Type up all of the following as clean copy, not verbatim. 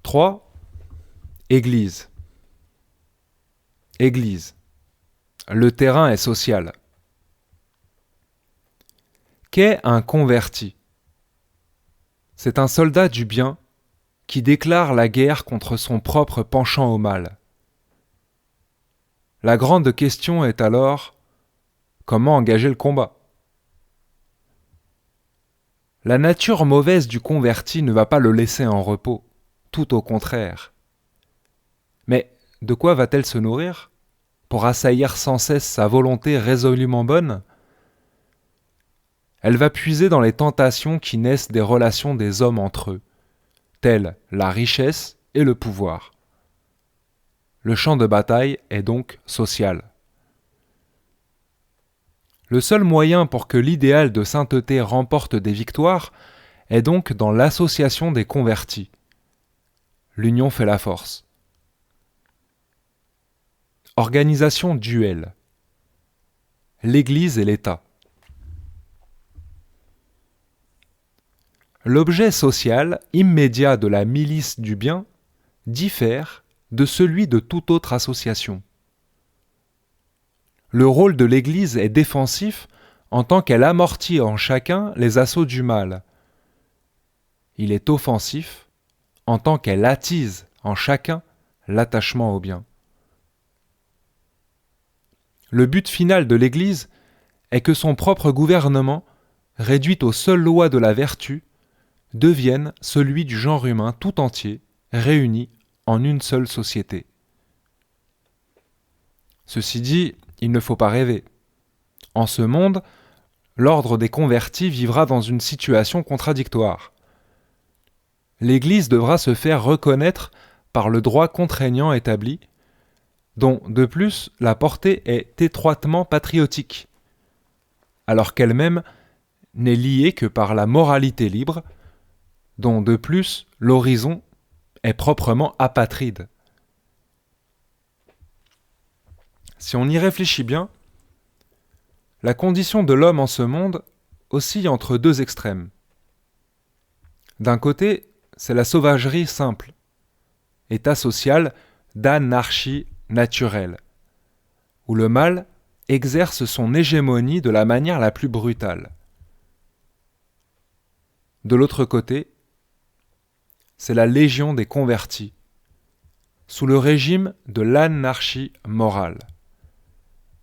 3. Église. Église. Le terrain est social. Qu'est un converti ? C'est un soldat du bien qui déclare la guerre contre son propre penchant au mal. La grande question est alors, comment engager le combat ? La nature mauvaise du converti ne va pas le laisser en repos, tout au contraire. Mais de quoi va-t-elle se nourrir pour assaillir sans cesse sa volonté résolument bonne ? Elle va puiser dans les tentations qui naissent des relations des hommes entre eux, telles la richesse et le pouvoir. Le champ de bataille est donc social. Le seul moyen pour que l'idéal de sainteté remporte des victoires est donc dans l'association des convertis. L'union fait la force. Organisation duel. L'Église et l'État. L'objet social immédiat de la milice du bien diffère de celui de toute autre association. Le rôle de l'Église est défensif en tant qu'elle amortit en chacun les assauts du mal. Il est offensif en tant qu'elle attise en chacun l'attachement au bien. Le but final de l'Église est que son propre gouvernement, réduit aux seules lois de la vertu, devienne celui du genre humain tout entier, réuni en une seule société. Ceci dit, il ne faut pas rêver. En ce monde, l'ordre des convertis vivra dans une situation contradictoire. L'Église devra se faire reconnaître par le droit contraignant établi, dont, de plus, la portée est étroitement patriotique, alors qu'elle-même n'est liée que par la moralité libre, dont, de plus, l'horizon est proprement apatride. Si on y réfléchit bien, la condition de l'homme en ce monde oscille entre deux extrêmes. D'un côté, c'est la sauvagerie simple, état social d'anarchie naturelle, où le mal exerce son hégémonie de la manière la plus brutale. De l'autre côté, c'est la légion des convertis, sous le régime de l'anarchie morale,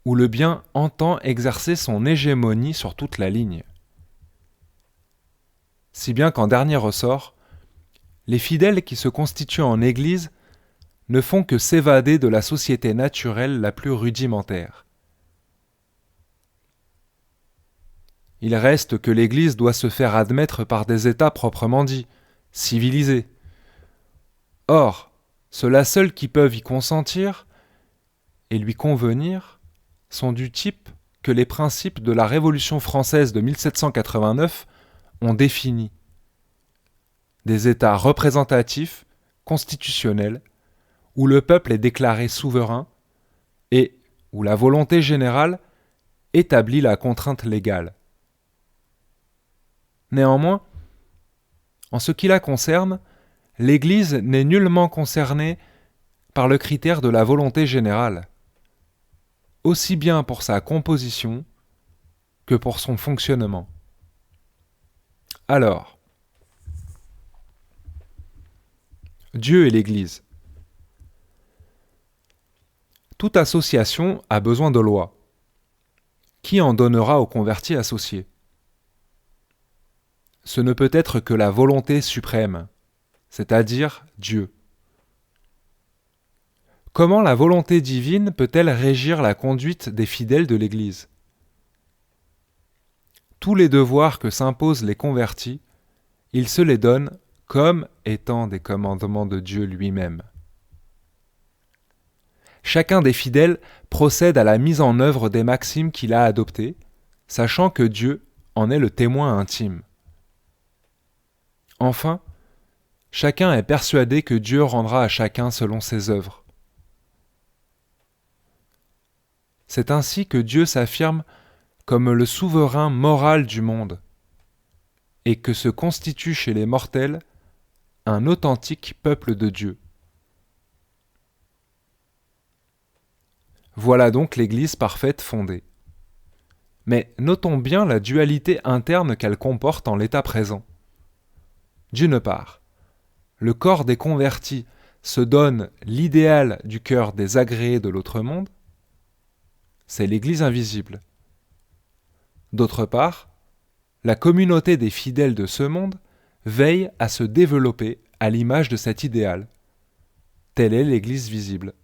où le bien entend exercer son hégémonie sur toute la ligne. Si bien qu'en dernier ressort, les fidèles qui se constituent en Église ne font que s'évader de la société naturelle la plus rudimentaire. Il reste que l'Église doit se faire admettre par des États proprement dits, civilisés. Or, ceux-là seuls qui peuvent y consentir et lui convenir sont du type que les principes de la Révolution française de 1789 ont défini. Des États représentatifs, constitutionnels, où le peuple est déclaré souverain et où la volonté générale établit la contrainte légale. Néanmoins, en ce qui la concerne, l'Église n'est nullement concernée par le critère de la volonté générale, aussi bien pour sa composition que pour son fonctionnement. Alors, Dieu et l'Église. Toute association a besoin de lois. Qui en donnera aux convertis associés ? Ce ne peut être que la volonté suprême, c'est-à-dire Dieu. Comment la volonté divine peut-elle régir la conduite des fidèles de l'Église ? Tous les devoirs que s'imposent les convertis, il se les donne comme étant des commandements de Dieu lui-même. Chacun des fidèles procède à la mise en œuvre des maximes qu'il a adoptées, sachant que Dieu en est le témoin intime. Enfin, chacun est persuadé que Dieu rendra à chacun selon ses œuvres. C'est ainsi que Dieu s'affirme comme le souverain moral du monde, et que se constitue chez les mortels un authentique peuple de Dieu. Voilà donc l'Église parfaite fondée. Mais notons bien la dualité interne qu'elle comporte en l'état présent. D'une part, le corps des convertis se donne l'idéal du cœur des agréés de l'autre monde, c'est l'Église invisible. D'autre part, la communauté des fidèles de ce monde veille à se développer à l'image de cet idéal. Telle est l'Église visible.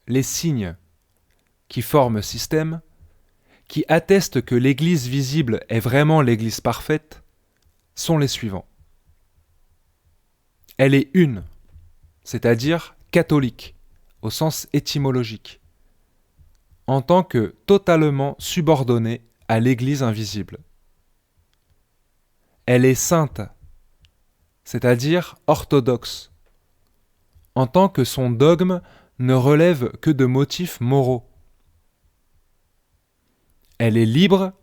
Les signes qui forment système, qui attestent que l'Église visible est vraiment l'Église parfaite, sont les suivants. Elle est une, c'est-à-dire catholique, au sens étymologique, en tant que totalement subordonnée à l'Église invisible. Elle est sainte, c'est-à-dire orthodoxe, en tant que son dogme ne relève que de motifs moraux. Elle est libre,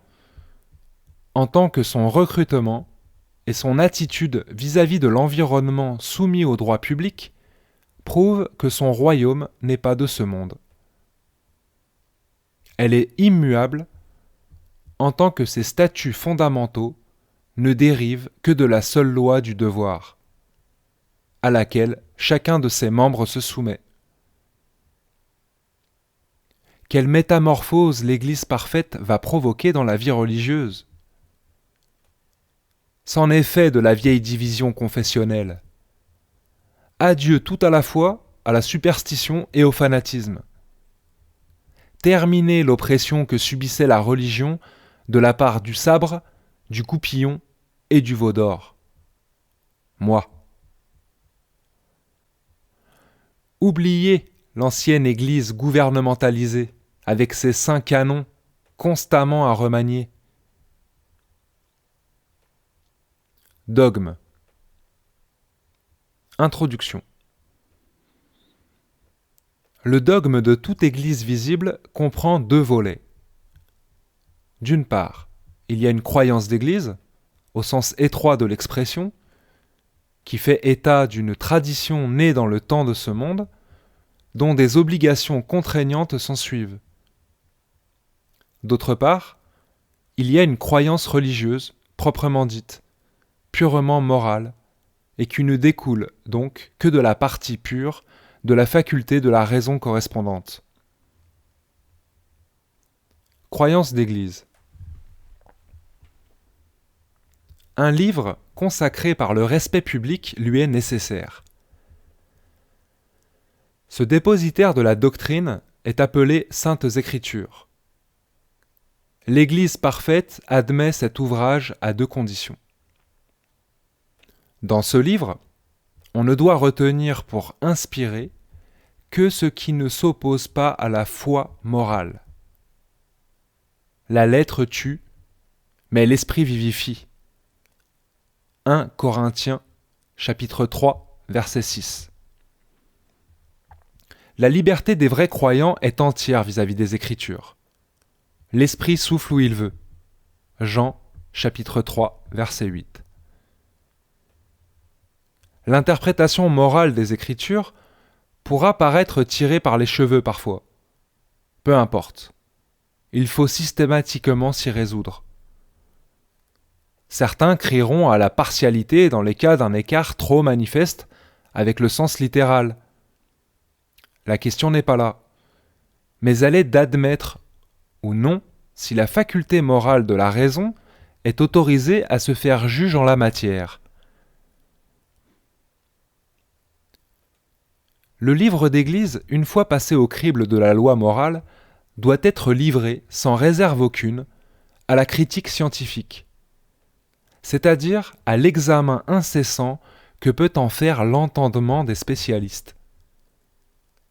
en tant que son recrutement et son attitude vis-à-vis de l'environnement soumis au droit public prouvent que son royaume n'est pas de ce monde. Elle est immuable, en tant que ses statuts fondamentaux ne dérivent que de la seule loi du devoir, à laquelle chacun de ses membres se soumet. Quelle métamorphose l'Église parfaite va provoquer dans la vie religieuse ? C'en est fait de la vieille division confessionnelle. Adieu tout à la fois à la superstition et au fanatisme. Terminer l'oppression que subissait la religion de la part du sabre, du coupillon et du veau d'or. Moi. Oubliez l'ancienne Église gouvernementalisée, avec ses saints canons constamment à remanier. Dogme. Introduction. Le dogme de toute Église visible comprend deux volets. D'une part, il y a une croyance d'Église, au sens étroit de l'expression, qui fait état d'une tradition née dans le temps de ce monde, dont des obligations contraignantes s'ensuivent. D'autre part, il y a une croyance religieuse, proprement dite, purement morale, et qui ne découle donc que de la partie pure de la faculté de la raison correspondante. Croyance d'Église. Un livre consacré par le respect public lui est nécessaire. Ce dépositaire de la doctrine est appelé Saintes Écritures. L'Église parfaite admet cet ouvrage à deux conditions. Dans ce livre, on ne doit retenir pour inspirer que ce qui ne s'oppose pas à la foi morale. La lettre tue, mais l'esprit vivifie. 1 Corinthiens, chapitre 3, verset 6. La liberté des vrais croyants est entière vis-à-vis des Écritures. L'Esprit souffle où il veut. Jean, chapitre 3, verset 8. L'interprétation morale des Écritures pourra paraître tirée par les cheveux parfois. Peu importe. Il faut systématiquement s'y résoudre. Certains crieront à la partialité dans les cas d'un écart trop manifeste avec le sens littéral. La question n'est pas là, mais elle est d'admettre ou non si la faculté morale de la raison est autorisée à se faire juge en la matière. Le livre d'Église, une fois passé au crible de la loi morale, doit être livré, sans réserve aucune, à la critique scientifique, c'est-à-dire à l'examen incessant que peut en faire l'entendement des spécialistes.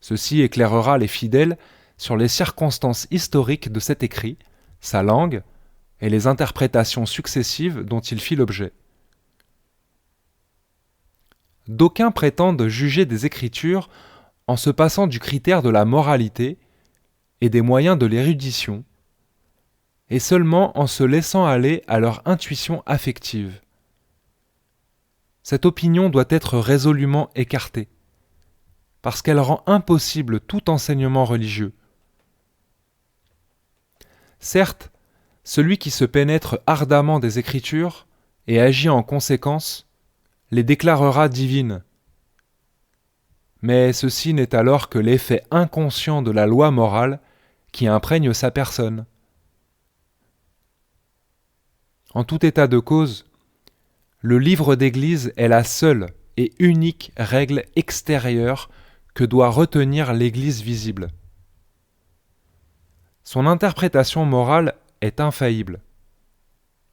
Ceci éclairera les fidèles sur les circonstances historiques de cet écrit, sa langue et les interprétations successives dont il fit l'objet. D'aucuns prétendent juger des Écritures en se passant du critère de la moralité et des moyens de l'érudition, et seulement en se laissant aller à leur intuition affective. Cette opinion doit être résolument écartée, parce qu'elle rend impossible tout enseignement religieux. Certes, celui qui se pénètre ardemment des Écritures et agit en conséquence les déclarera divines. Mais ceci n'est alors que l'effet inconscient de la loi morale qui imprègne sa personne. En tout état de cause, le livre d'Église est la seule et unique règle extérieure que doit retenir l'Église visible. Son interprétation morale est infaillible.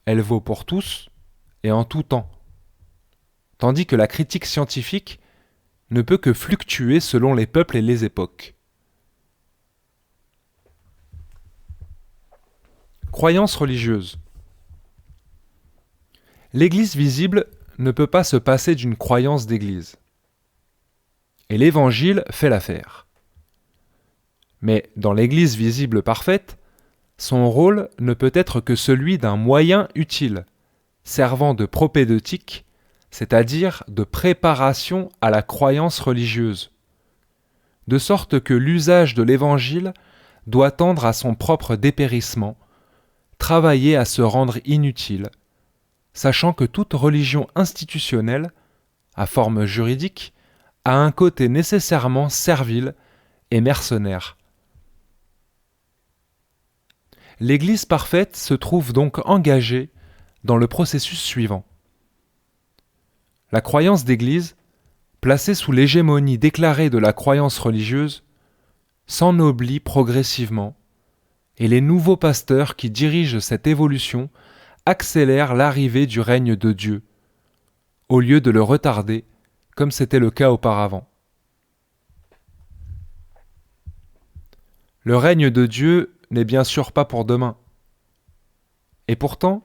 Elle vaut pour tous et en tout temps, tandis que la critique scientifique ne peut que fluctuer selon les peuples et les époques. Croyance religieuse. L'Église visible ne peut pas se passer d'une croyance d'Église. Et l'Évangile fait l'affaire. Mais dans l'Église visible parfaite, son rôle ne peut être que celui d'un moyen utile, servant de propédeutique, c'est-à-dire de préparation à la croyance religieuse, de sorte que l'usage de l'Évangile doit tendre à son propre dépérissement, travailler à se rendre inutile, sachant que toute religion institutionnelle, à forme juridique, a un côté nécessairement servile et mercenaire. L'Église parfaite se trouve donc engagée dans le processus suivant. La croyance d'Église, placée sous l'hégémonie déclarée de la croyance religieuse, s'ennoblit progressivement, et les nouveaux pasteurs qui dirigent cette évolution accélèrent l'arrivée du règne de Dieu, au lieu de le retarder, comme c'était le cas auparavant. Le règne de Dieu n'est bien sûr pas pour demain. Et pourtant,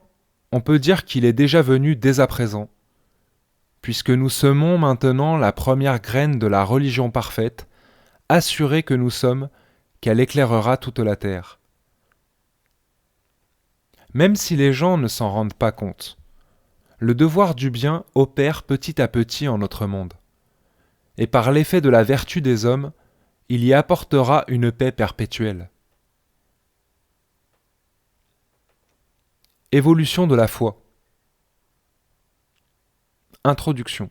on peut dire qu'il est déjà venu dès à présent, puisque nous semons maintenant la première graine de la religion parfaite, assurés que nous sommes qu'elle éclairera toute la terre. Même si les gens ne s'en rendent pas compte, le devoir du bien opère petit à petit en notre monde, et par l'effet de la vertu des hommes, il y apportera une paix perpétuelle. Évolution de la foi. Introduction.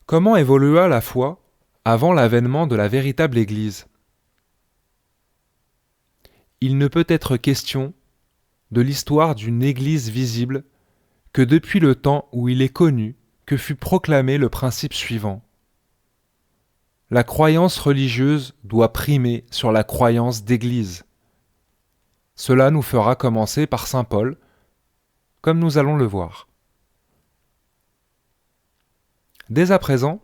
Comment évolua la foi avant l'avènement de la véritable Église ? Il ne peut être question de l'histoire d'une Église visible que depuis le temps où il est connu que fut proclamé le principe suivant. La croyance religieuse doit primer sur la croyance d'Église. Cela nous fera commencer par saint Paul, comme nous allons le voir. Dès à présent,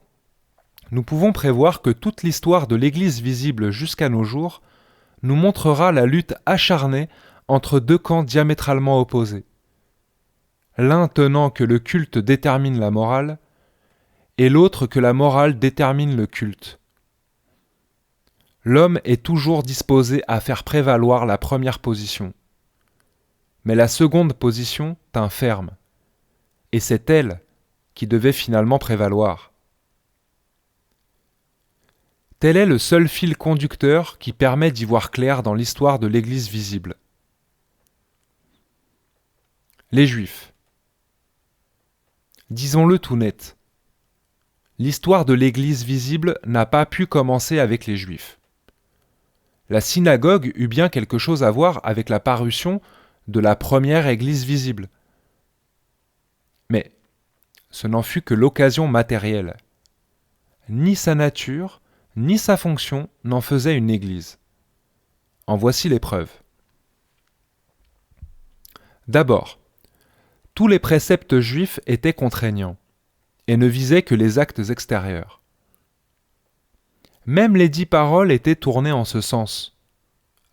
nous pouvons prévoir que toute l'histoire de l'Église visible jusqu'à nos jours nous montrera la lutte acharnée entre deux camps diamétralement opposés. L'un tenant que le culte détermine la morale, et l'autre que la morale détermine le culte. L'homme est toujours disposé à faire prévaloir la première position. Mais la seconde position tint ferme, et c'est elle qui devait finalement prévaloir. Tel est le seul fil conducteur qui permet d'y voir clair dans l'histoire de l'Église visible. Les Juifs. Disons-le tout net, l'histoire de l'Église visible n'a pas pu commencer avec les Juifs. La synagogue eut bien quelque chose à voir avec la parution de la première Église visible. Mais ce n'en fut que l'occasion matérielle. Ni sa nature, ni sa fonction n'en faisaient une Église. En voici les preuves. D'abord, tous les préceptes juifs étaient contraignants et ne visaient que les actes extérieurs. Même les 10 paroles étaient tournées en ce sens,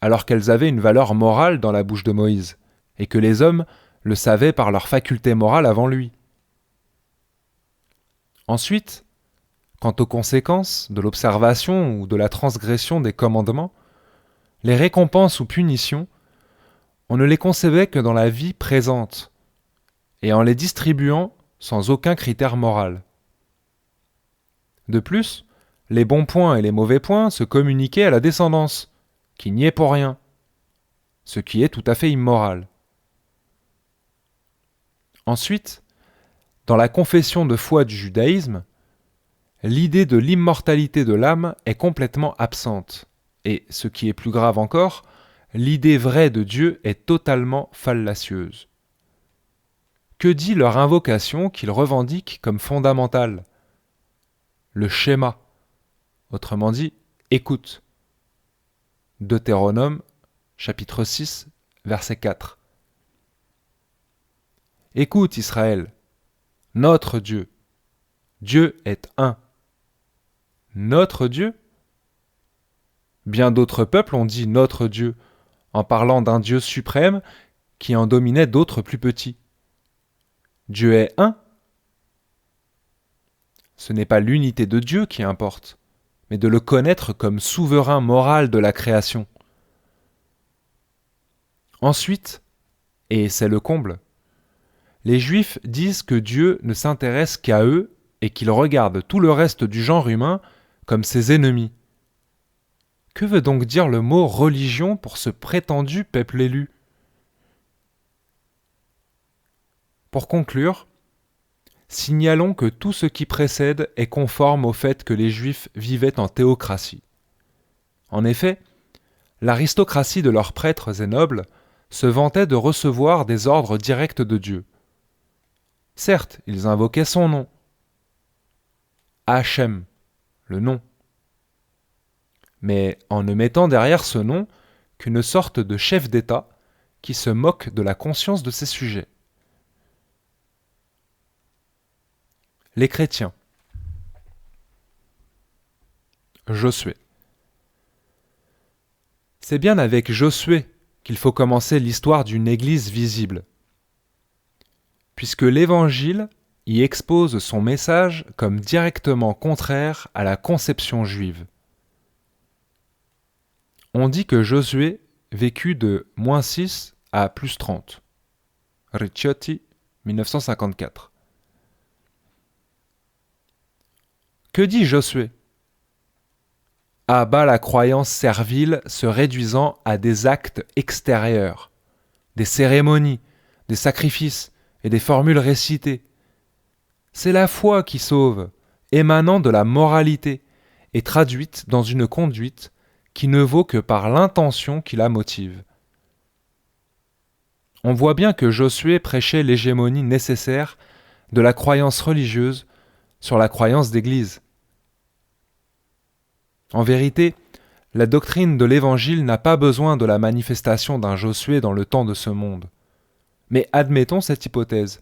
alors qu'elles avaient une valeur morale dans la bouche de Moïse, et que les hommes le savaient par leur faculté morale avant lui. Ensuite, quant aux conséquences de l'observation ou de la transgression des commandements, les récompenses ou punitions, on ne les concevait que dans la vie présente, et en les distribuant sans aucun critère moral. De plus, les bons points et les mauvais points se communiquaient à la descendance, qui n'y est pour rien, ce qui est tout à fait immoral. Ensuite, dans la confession de foi du judaïsme, l'idée de l'immortalité de l'âme est complètement absente, et, ce qui est plus grave encore, l'idée vraie de Dieu est totalement fallacieuse. Que dit leur invocation qu'ils revendiquent comme fondamentale ? Le schéma, autrement dit, écoute. Deutéronome, chapitre 6, verset 4. Écoute Israël, notre Dieu. Dieu est un. Notre Dieu ? Bien d'autres peuples ont dit notre Dieu, en parlant d'un Dieu suprême qui en dominait d'autres plus petits. Dieu est un. Ce n'est pas l'unité de Dieu qui importe, mais de le connaître comme souverain moral de la création. Ensuite, et c'est le comble, les Juifs disent que Dieu ne s'intéresse qu'à eux et qu'il regarde tout le reste du genre humain comme ses ennemis. Que veut donc dire le mot religion pour ce prétendu peuple élu ? Pour conclure, signalons que tout ce qui précède est conforme au fait que les Juifs vivaient en théocratie. En effet, l'aristocratie de leurs prêtres et nobles se vantait de recevoir des ordres directs de Dieu. Certes, ils invoquaient son nom. Hachem, le nom. Mais en ne mettant derrière ce nom qu'une sorte de chef d'État qui se moque de la conscience de ses sujets. Les chrétiens. Josué. C'est bien avec Josué qu'il faut commencer l'histoire d'une Église visible, puisque l'Évangile y expose son message comme directement contraire à la conception juive. On dit que Josué vécut de -6 à +30. Ricciotti, 1954. Que dit Josué ? À bas la croyance servile se réduisant à des actes extérieurs, des cérémonies, des sacrifices et des formules récitées. C'est la foi qui sauve, émanant de la moralité et traduite dans une conduite qui ne vaut que par l'intention qui la motive. On voit bien que Josué prêchait l'hégémonie nécessaire de la croyance religieuse sur la croyance d'Église. En vérité, la doctrine de l'Évangile n'a pas besoin de la manifestation d'un Josué dans le temps de ce monde. Mais admettons cette hypothèse.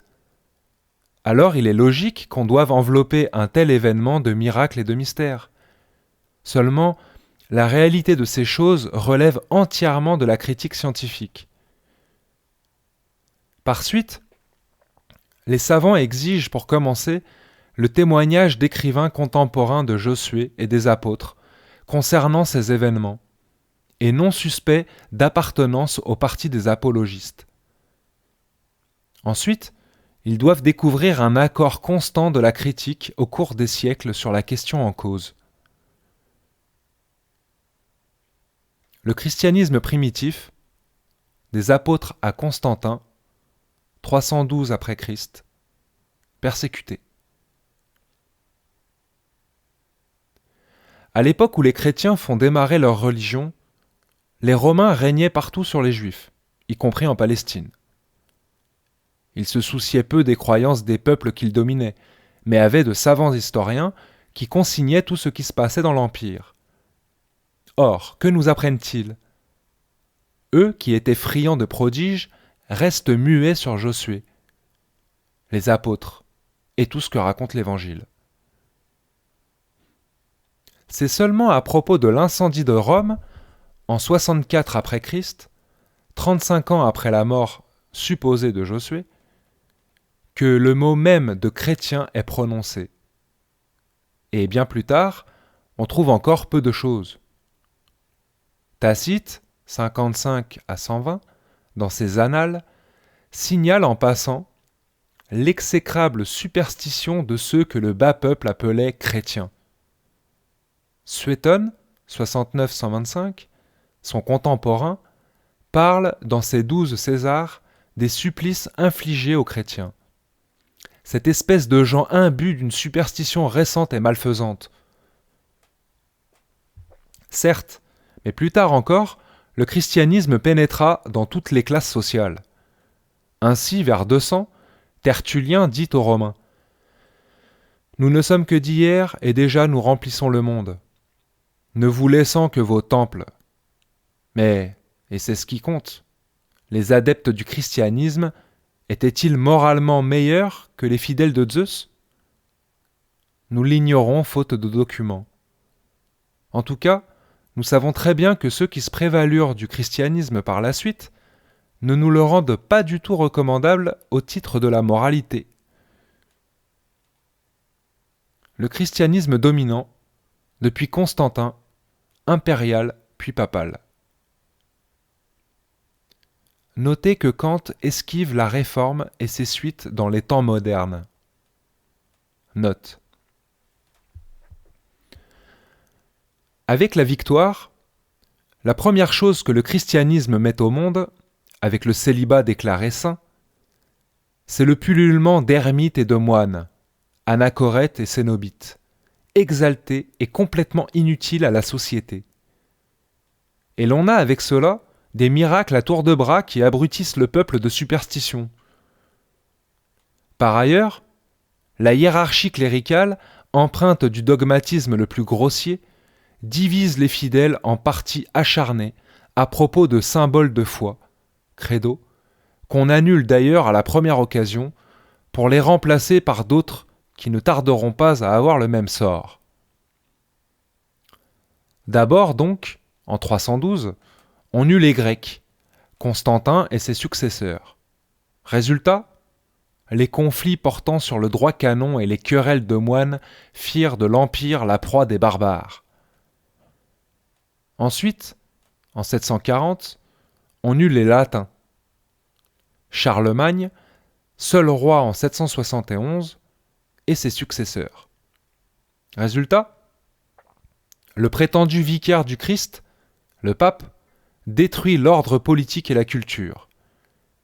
Alors il est logique qu'on doive envelopper un tel événement de miracles et de mystères. Seulement, la réalité de ces choses relève entièrement de la critique scientifique. Par suite, les savants exigent pour commencer le témoignage d'écrivains contemporains de Josué et des apôtres concernant ces événements, et non suspects d'appartenance au parti des apologistes. Ensuite, ils doivent découvrir un accord constant de la critique au cours des siècles sur la question en cause. Le christianisme primitif, des apôtres à Constantin, 312 après Christ, persécuté. À l'époque où les chrétiens font démarrer leur religion, les Romains régnaient partout sur les Juifs, y compris en Palestine. Ils se souciaient peu des croyances des peuples qu'ils dominaient, mais avaient de savants historiens qui consignaient tout ce qui se passait dans l'Empire. Or, que nous apprennent-ils ? Eux, qui étaient friands de prodiges, restent muets sur Josué, les apôtres, et tout ce que raconte l'Évangile. C'est seulement à propos de l'incendie de Rome, en 64 après Christ, 35 ans après la mort supposée de Josué, que le mot même de chrétien est prononcé. Et bien plus tard, on trouve encore peu de choses. Tacite, 55 à 120, dans ses Annales, signale en passant l'exécrable superstition de ceux que le bas peuple appelait chrétiens. Suétone, 69-125, son contemporain, parle dans ses 12 Césars des supplices infligés aux chrétiens. Cette espèce de gens imbus d'une superstition récente et malfaisante. Certes, mais plus tard encore, le christianisme pénétra dans toutes les classes sociales. Ainsi, vers 200, Tertullien dit aux Romains : « Nous ne sommes que d'hier et déjà nous remplissons le monde, ne vous laissant que vos temples. Mais, et c'est ce qui compte, les adeptes du christianisme étaient-ils moralement meilleurs que les fidèles de Zeus ? Nous l'ignorons faute de documents. En tout cas, nous savons très bien que ceux qui se prévalurent du christianisme par la suite ne nous le rendent pas du tout recommandable au titre de la moralité. Le christianisme dominant, depuis Constantin, impérial puis papal. Notez que Kant esquive la réforme et ses suites dans les temps modernes. Note. Avec la victoire, la première chose que le christianisme met au monde, avec le célibat déclaré saint, c'est le pullulement d'ermites et de moines, anachorètes et cénobites, exaltés et complètement inutiles à la société. Et l'on a avec cela des miracles à tour de bras qui abrutissent le peuple de superstition. Par ailleurs, la hiérarchie cléricale, empreinte du dogmatisme le plus grossier, divise les fidèles en partis acharnés à propos de symboles de foi, credo, qu'on annule d'ailleurs à la première occasion pour les remplacer par d'autres qui ne tarderont pas à avoir le même sort. D'abord donc, en 312, on eut les Grecs, Constantin et ses successeurs. Résultat, les conflits portant sur le droit canon et les querelles de moines firent de l'Empire la proie des barbares. Ensuite, en 740, on eut les Latins. Charlemagne, seul roi en 771, et ses successeurs. Résultat, le prétendu vicaire du Christ, le pape, détruit l'ordre politique et la culture.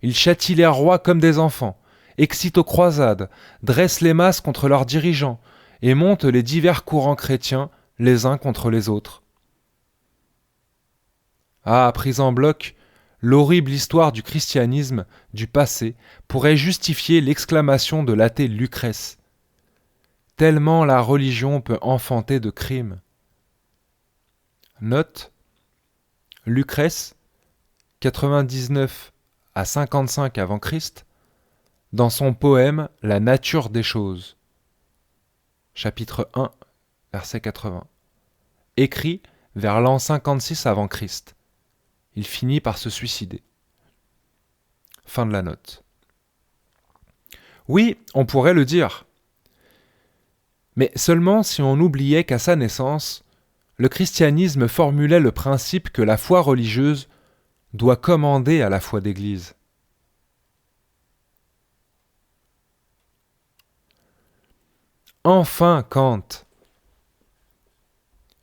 Il châtie les rois comme des enfants, excite aux croisades, dresse les masses contre leurs dirigeants et monte les divers courants chrétiens les uns contre les autres. Ah, prise en bloc, l'horrible histoire du christianisme, du passé, pourrait justifier l'exclamation de l'athée Lucrèce. Tellement la religion peut enfanter de crimes. Note, Lucrèce, 99 à 55 avant Christ, dans son poème La nature des choses, chapitre 1, verset 80, écrit vers l'an 56 avant Christ. Il finit par se suicider. Fin de la note. Oui, on pourrait le dire. Mais seulement si on oubliait qu'à sa naissance, le christianisme formulait le principe que la foi religieuse doit commander à la foi d'Église. Enfin Kant.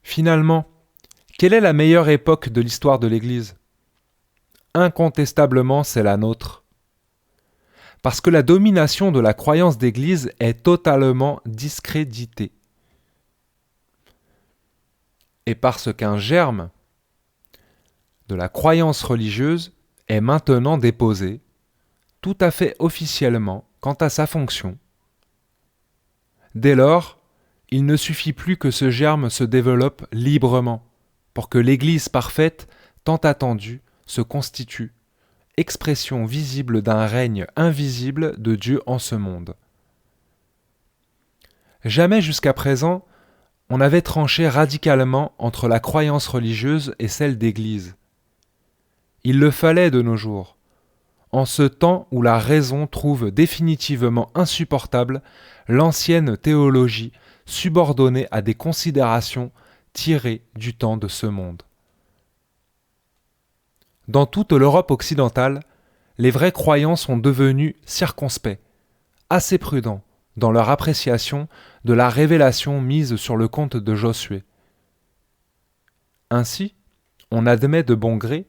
Finalement, quelle est la meilleure époque de l'histoire de l'Église ? Incontestablement, c'est la nôtre. Parce que la domination de la croyance d'Église est totalement discréditée. Et parce qu'un germe de la croyance religieuse est maintenant déposé, tout à fait officiellement, quant à sa fonction. Dès lors, il ne suffit plus que ce germe se développe librement pour que l'Église parfaite, tant attendue, se constitue, expression visible d'un règne invisible de Dieu en ce monde. Jamais jusqu'à présent, on avait tranché radicalement entre la croyance religieuse et celle d'Église. Il le fallait de nos jours, en ce temps où la raison trouve définitivement insupportable l'ancienne théologie subordonnée à des considérations tirées du temps de ce monde. Dans toute l'Europe occidentale, les vrais croyants sont devenus circonspects, assez prudents dans leur appréciation de la révélation mise sur le compte de Josué. Ainsi, on admet de bon gré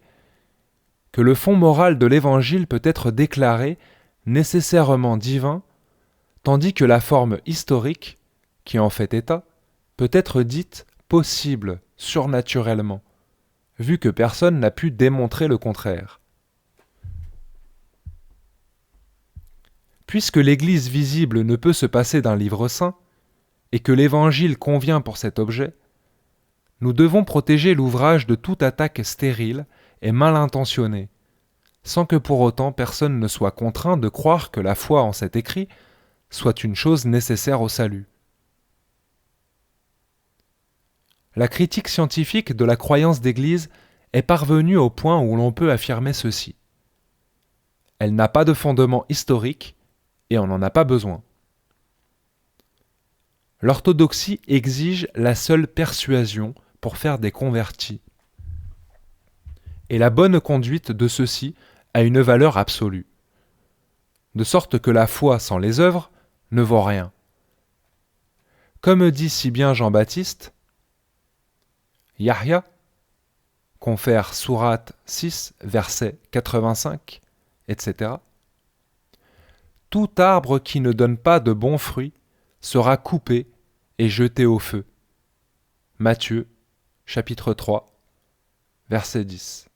que le fond moral de l'Évangile peut être déclaré nécessairement divin, tandis que la forme historique, qui en fait état, peut être dite possible surnaturellement, vu que personne n'a pu démontrer le contraire. Puisque l'Église visible ne peut se passer d'un livre saint, et que l'Évangile convient pour cet objet, nous devons protéger l'ouvrage de toute attaque stérile et mal intentionnée, sans que pour autant personne ne soit contraint de croire que la foi en cet écrit soit une chose nécessaire au salut. La critique scientifique de la croyance d'Église est parvenue au point où l'on peut affirmer ceci. Elle n'a pas de fondement historique et on n'en a pas besoin. L'orthodoxie exige la seule persuasion pour faire des convertis. Et la bonne conduite de ceux-ci a une valeur absolue. De sorte que la foi sans les œuvres ne vaut rien. Comme dit si bien Jean-Baptiste, Yahya, confère Sourate 6, verset 85, etc. Tout arbre qui ne donne pas de bons fruits sera coupé et jeté au feu. Matthieu, chapitre 3, verset 10.